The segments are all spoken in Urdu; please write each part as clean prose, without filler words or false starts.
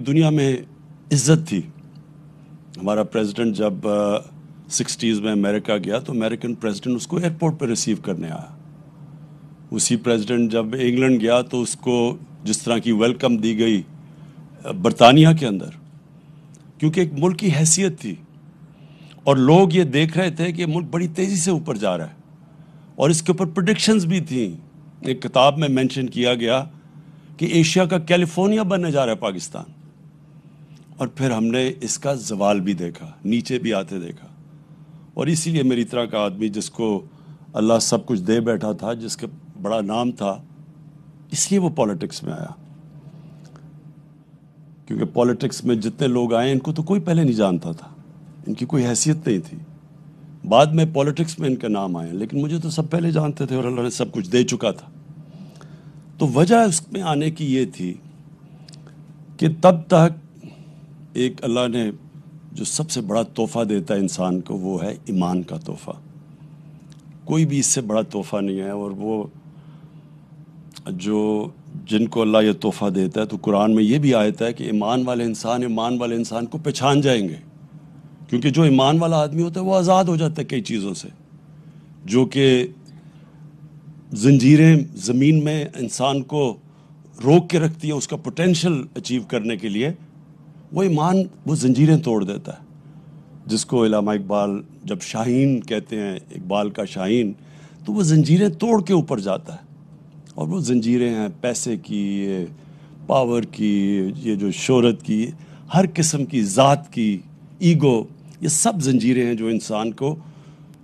دنیا میں عزت تھی. ہمارا پریزیڈنٹ جب 60s میں امریکہ گیا تو امریکن پریزیڈنٹ اس کو ایئرپورٹ پہ ریسیو کرنے آیا. اسی پریزیڈنٹ جب انگلینڈ گیا تو اس کو جس طرح کی ویلکم دی گئی برطانیہ کے اندر، کیونکہ ایک ملک کی حیثیت تھی اور لوگ یہ دیکھ رہے تھے کہ یہ ملک بڑی تیزی سے اوپر جا رہا ہے، اور اس کے اوپر پریڈکشنز بھی تھیں. ایک کتاب میں مینشن کیا گیا کہ ایشیا کا کیلیفورنیا بننے جا رہا ہے پاکستان. اور پھر ہم نے اس کا زوال بھی دیکھا، نیچے بھی آتے دیکھا. اور اسی لیے میری طرح کا آدمی جس کو اللہ سب کچھ دے بیٹھا تھا، جس کا بڑا نام تھا، اس لیے وہ پالیٹکس میں آیا. کیونکہ پالیٹکس میں جتنے لوگ آئے ان کو تو کوئی پہلے نہیں جانتا تھا، ان کی کوئی حیثیت نہیں تھی. بعد میں پالیٹکس میں ان کا نام آیا، لیکن مجھے تو سب پہلے جانتے تھے اور اللہ نے سب کچھ دے چکا تھا. تو وجہ اس میں آنے کی یہ تھی کہ تب تک ایک اللہ نے جو سب سے بڑا تحفہ دیتا ہے انسان کو، وہ ہے ایمان کا تحفہ. کوئی بھی اس سے بڑا تحفہ نہیں ہے. اور وہ جو جن کو اللہ یہ تحفہ دیتا ہے، تو قرآن میں یہ بھی آیت ہے کہ ایمان والے انسان کو پہچان جائیں گے. کیونکہ جو ایمان والا آدمی ہوتا ہے وہ آزاد ہو جاتا ہے کئی چیزوں سے، جو کہ زنجیریں زمین میں انسان کو روک کے رکھتی ہیں اس کا پوٹینشل اچیو کرنے کے لیے. وہ ایمان وہ زنجیریں توڑ دیتا ہے، جس کو علامہ اقبال جب شاہین کہتے ہیں، اقبال کا شاہین، تو وہ زنجیریں توڑ کے اوپر جاتا ہے. اور وہ زنجیریں ہیں پیسے کی، پاور کی، یہ جو شہرت کی، ہر قسم کی، ذات کی، ایگو، یہ سب زنجیریں ہیں جو انسان کو،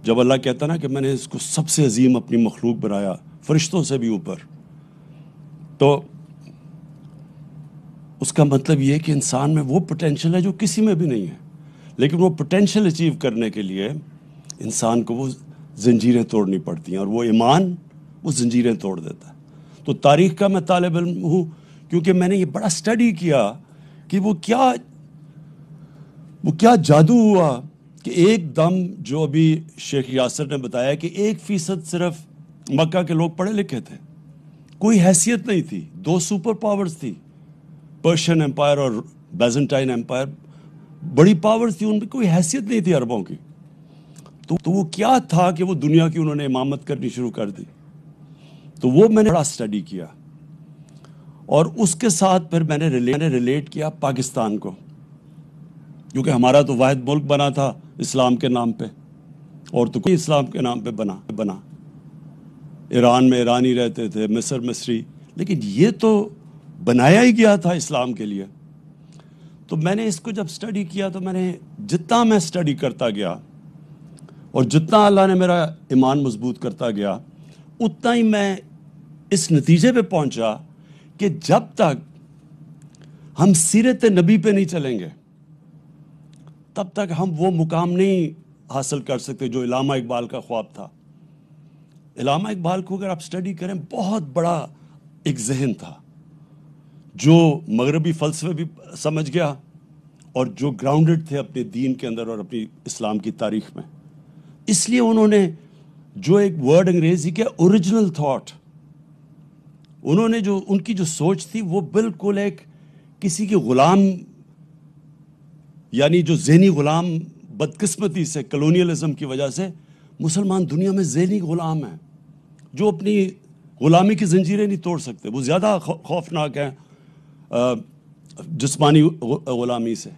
جب اللہ کہتا نا کہ میں نے اس کو سب سے عظیم اپنی مخلوق بنایا، فرشتوں سے بھی اوپر، تو اس کا مطلب یہ ہے کہ انسان میں وہ پوٹینشل ہے جو کسی میں بھی نہیں ہے. لیکن وہ پوٹینشل اچیو کرنے کے لیے انسان کو وہ زنجیریں توڑنی پڑتی ہیں، اور وہ ایمان وہ زنجیریں توڑ دیتا ہے. تو تاریخ کا میں طالب علم ہوں، کیونکہ میں نے یہ بڑا اسٹڈی کیا کہ وہ کیا جادو ہوا کہ ایک دم، جو ابھی شیخ یاسر نے بتایا کہ 1% صرف مکہ کے لوگ پڑھے لکھے تھے، کوئی حیثیت نہیں تھی. 2 سپر پاورز تھی، پرشین امپائر اور بیزنٹائن امپائر، بڑی پاورز تھی، ان میں کوئی حیثیت نہیں تھی عربوں کی. تو وہ کیا تھا کہ وہ دنیا کی انہوں نے امامت کرنی شروع کر دی. تو وہ میں نے بڑا اسٹڈی کیا، اور اس کے ساتھ پھر میں نے ریلیٹ کیا پاکستان کو، کیونکہ ہمارا تو واحد ملک بنا تھا اسلام کے نام پہ، اور تو کوئی اسلام کے نام پہ بنا. ایران میں ایرانی رہتے تھے، مصر مصری، لیکن یہ تو بنایا ہی گیا تھا اسلام کے لیے. تو میں نے اس کو جب اسٹڈی کیا، تو میں نے جتنا میں اسٹڈی کرتا گیا اور جتنا اللہ نے میرا ایمان مضبوط کرتا گیا، اتنا ہی میں اس نتیجے پہ پہنچا کہ جب تک ہم سیرت نبی پہ نہیں چلیں گے، تب تک ہم وہ مقام نہیں حاصل کر سکتے جو علامہ اقبال کا خواب تھا. علامہ اقبال کو اگر آپ اسٹڈی کریں، بہت بڑا ایک ذہن تھا جو مغربی فلسفے بھی سمجھ گیا، اور جو گراؤنڈڈ تھے اپنے دین کے اندر اور اپنی اسلام کی تاریخ میں. اس لیے انہوں نے جو ایک ورڈ انگریزی کے اوریجنل تھاٹ، انہوں نے جو ان کی جو سوچ تھی، وہ بالکل ایک کسی کی غلام، یعنی جو ذہنی غلام بدقسمتی سے، کلونیلزم کی وجہ سے مسلمان دنیا میں ذہنی غلام ہیں، جو اپنی غلامی کی زنجیریں نہیں توڑ سکتے. وہ زیادہ خوفناک ہیں جسمانی غلامی سے.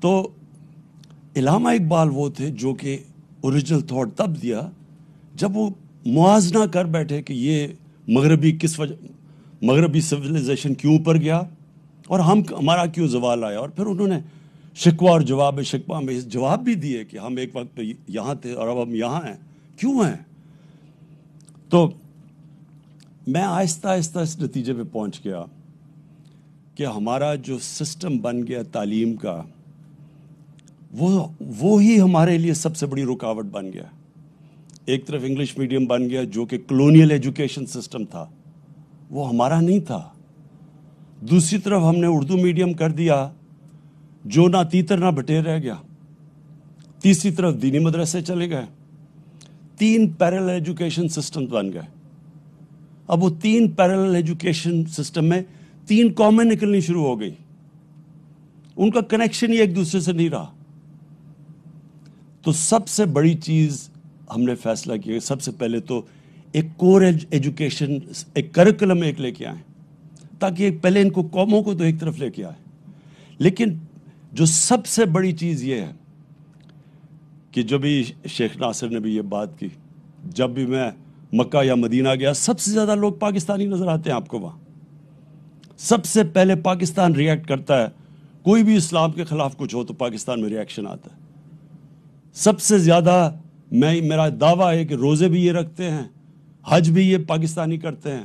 تو علامہ اقبال وہ تھے جو کہ اوریجنل تھاٹ تب دیا جب وہ موازنہ کر بیٹھے کہ یہ مغربی سویلائزیشن کیوں اوپر گیا اور ہمارا کیوں زوال آیا. اور پھر انہوں نے شکوہ اور جواب شکوہ میں جواب بھی دیے کہ ہم ایک وقت پہ یہاں تھے اور اب ہم یہاں ہیں، کیوں ہیں. تو میں آہستہ آہستہ اس نتیجے پہ پہنچ گیا کہ ہمارا جو سسٹم بن گیا تعلیم کا، وہ ہی ہمارے لیے سب سے بڑی رکاوٹ بن گیا. ایک طرف انگلش میڈیم بن گیا جو کہ کلونیل ایجوکیشن سسٹم تھا، وہ ہمارا نہیں تھا. دوسری طرف ہم نے اردو میڈیم کر دیا جو نہ تیتر نہ بٹیر رہ گیا. تیسری طرف دینی مدرسے چلے گئے. 3 پیرلل ایجوکیشن سسٹم بن گئے. اب وہ 3 پیرلل ایجوکیشن سسٹم میں 3 قومیں نکلنی شروع ہو گئی. ان کا کنیکشن ہی ایک دوسرے سے نہیں رہا. تو سب سے بڑی چیز ہم نے فیصلہ کیا، سب سے پہلے تو ایک کور ایجوکیشن، ایک کریکولم ایک لے کے آئیں، تاکہ پہلے ان کو قوموں کو تو ایک طرف لے کے آئیں. لیکن جو سب سے بڑی چیز یہ ہے کہ جو بھی شیخ ناصر نے بھی یہ بات کی، جب بھی میں مکہ یا مدینہ گیا سب سے زیادہ لوگ پاکستانی نظر آتے ہیں آپ کو وہاں. سب سے پہلے پاکستان ریئیکٹ کرتا ہے، کوئی بھی اسلام کے خلاف کچھ ہو تو پاکستان میں ریئیکشن آتا ہے. سب سے زیادہ میرا دعویٰ ہے کہ روزے بھی یہ رکھتے ہیں، حج بھی یہ پاکستانی کرتے ہیں،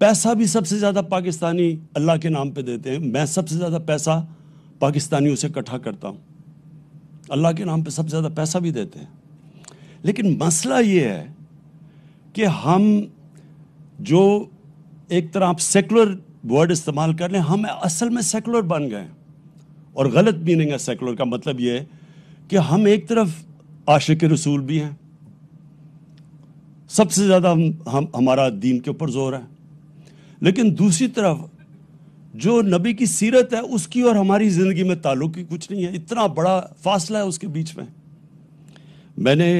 پیسہ بھی سب سے زیادہ پاکستانی اللہ کے نام پہ دیتے ہیں. میں سب سے زیادہ پیسہ پاکستانیوں سے اکٹھا کرتا ہوں، اللہ کے نام پہ سب سے زیادہ پیسہ بھی دیتے ہیں. لیکن مسئلہ یہ ہے کہ ہم جو ایک طرح آپ سیکولر ورڈ استعمال کر لیں، ہم اصل میں سیکولر بن گئے. اور غلط میننگ ہے سیکولر کا، مطلب یہ ہے کہ ہم ایک طرف عاشق رسول بھی ہیں، سب سے زیادہ ہمارا دین کے اوپر زور ہے، لیکن دوسری طرف جو نبی کی سیرت ہے اس کی اور ہماری زندگی میں تعلق ہی کچھ نہیں ہے. اتنا بڑا فاصلہ ہے اس کے بیچ میں. میں نے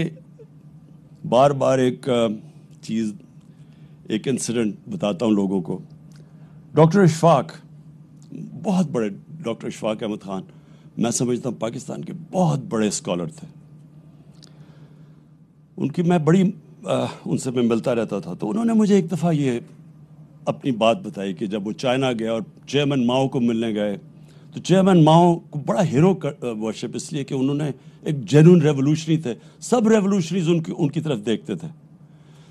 بار بار ایک چیز، ایک انسیڈنٹ بتاتا ہوں لوگوں کو. ڈاکٹر اشفاق، بہت بڑے ڈاکٹر اشفاق احمد خان، میں سمجھتا ہوں پاکستان کے بہت بڑے اسکالر تھے. ان کی میں بڑی ان سے میں ملتا رہتا تھا. تو انہوں نے مجھے ایک دفعہ یہ اپنی بات بتائی کہ جب وہ چائنا گئے اور چیئرمین ماؤ کو ملنے گئے تو چیئرمین ماؤ کو بڑا ہیرو ورشپ، اس لیے کہ انہوں نے ایک جینون ریولوشنری تھے، سب ریولوشنریز ان کی طرف دیکھتے تھے.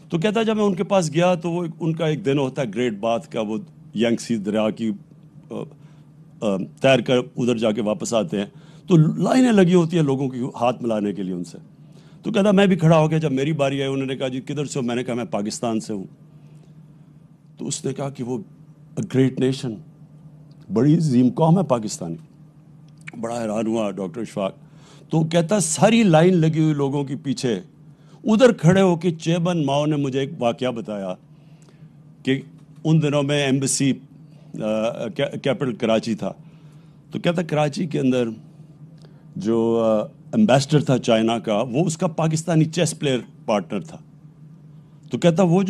تو کہتا جب میں ان کے پاس گیا تو وہ ان کا ایک دن ہوتا ہے گریٹ باتھ کا، وہ ینگسی دریا کی تیر کر ادھر جا کے واپس آتے ہیں تو لائنیں لگی ہوتی ہیں لوگوں کی ہاتھ ملانے کے لیے ان سے. تو کہتا میں بھی کھڑا ہو گیا. جب میری باری آئی انہوں نے کہا جی کدھر سے ہو؟ میں نے کہا میں پاکستان سے ہوں. تو اس نے کہا کہ وہ گریٹ نیشن، بڑی عظیم قوم ہے پاکستانی. بڑا حیران ہوا ڈاکٹر اشفاق. تو کہتا ساری لائن لگی ہوئی لوگوں کے پیچھے ادھر کھڑے ہو کے چیئرمین ماؤ نے مجھے ایک واقعہ بتایا کہ ان دنوں میں ایمبیسی کیپٹل کراچی تھا. تو کہتا کراچی کے اندر جو ایمبیسڈر تھا چائنا کا، وہ اس کا پاکستانی چیس پلیئر پارٹنر تھا. تو کہتا وہ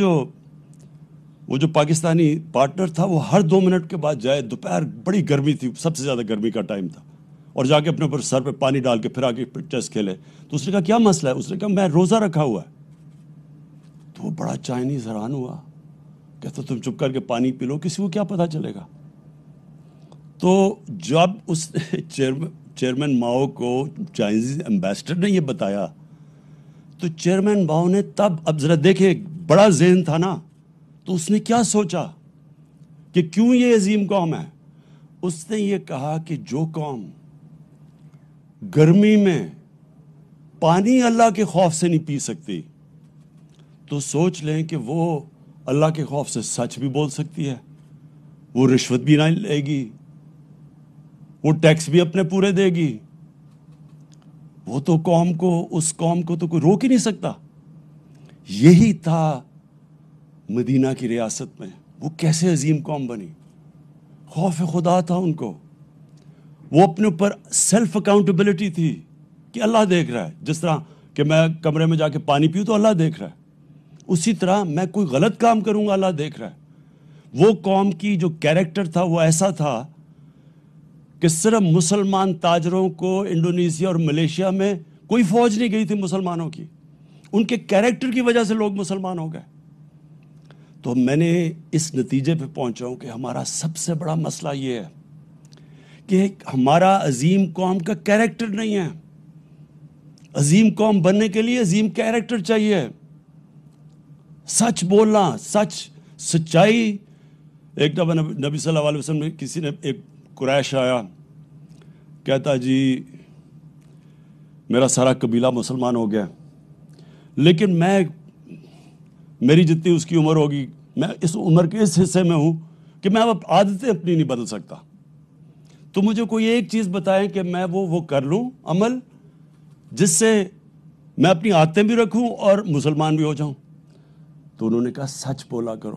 جو پاکستانی پارٹنر تھا وہ ہر 2 منٹ کے بعد جائے، دوپہر بڑی گرمی تھی، سب سے زیادہ گرمی کا ٹائم تھا، اور جا کے اپنے اوپر سر پہ پانی ڈال کے پھر آ کے چیس کھیلے. تو اس نے کہا کیا مسئلہ ہے؟ اس نے کہا میں روزہ رکھا ہوا ہے. تو وہ بڑا چائنیز حیران ہوا، کہتا تم چپ کر کے پانی پی لو، کسی کو کیا پتہ چلے گا. تو جب اس چیئرمین ماؤ کو چائنیز ایمبیسڈر نے یہ بتایا تو چیئرمین ماؤ نے تب، اب ذرا دیکھیں بڑا ذہن تھا نا، تو اس نے کیا سوچا کہ کیوں یہ عظیم قوم ہے. اس نے یہ کہا کہ جو قوم گرمی میں پانی اللہ کے خوف سے نہیں پی سکتی تو سوچ لیں کہ وہ اللہ کے خوف سے سچ بھی بول سکتی ہے، وہ رشوت بھی نہ لے گی، وہ ٹیکس بھی اپنے پورے دے گی. وہ تو اس قوم کو تو کوئی روک ہی نہیں سکتا. یہی تھا مدینہ کی ریاست میں. وہ کیسے عظیم قوم بنی؟ خوف خدا تھا ان کو. وہ اپنے اوپر سیلف اکاؤنٹیبلٹی تھی کہ اللہ دیکھ رہا ہے. جس طرح کہ میں کمرے میں جا کے پانی پیوں تو اللہ دیکھ رہا ہے، اسی طرح میں کوئی غلط کام کروں گا اللہ دیکھ رہا ہے. وہ قوم کی جو کیریکٹر تھا وہ ایسا تھا کہ صرف مسلمان تاجروں کو انڈونیشیا اور ملیشیا میں کوئی فوج نہیں گئی تھی مسلمانوں کی، ان کے کیریکٹر کی وجہ سے لوگ مسلمان ہو گئے. تو میں نے اس نتیجے پہ پہنچا ہوں کہ ہمارا سب سے بڑا مسئلہ یہ ہے کہ ہمارا عظیم قوم کا کیریکٹر نہیں ہے. عظیم قوم بننے کے لیے عظیم کیریکٹر چاہیے، سچ بولنا، سچائی. ایک دفعہ نبی صلی اللہ علیہ وسلم نے، کسی نے، ایک قریش آیا، کہتا جی میرا سارا قبیلہ مسلمان ہو گیا، لیکن میری جتنی اس کی عمر ہوگی، میں اس عمر کے اس حصے میں ہوں کہ میں اب عادتیں اپنی نہیں بدل سکتا. تو مجھے کوئی ایک چیز بتائیں کہ میں وہ کر لوں عمل جس سے میں اپنی عادتیں بھی رکھوں اور مسلمان بھی ہو جاؤں. تو انہوں نے کہا سچ بولا کرو.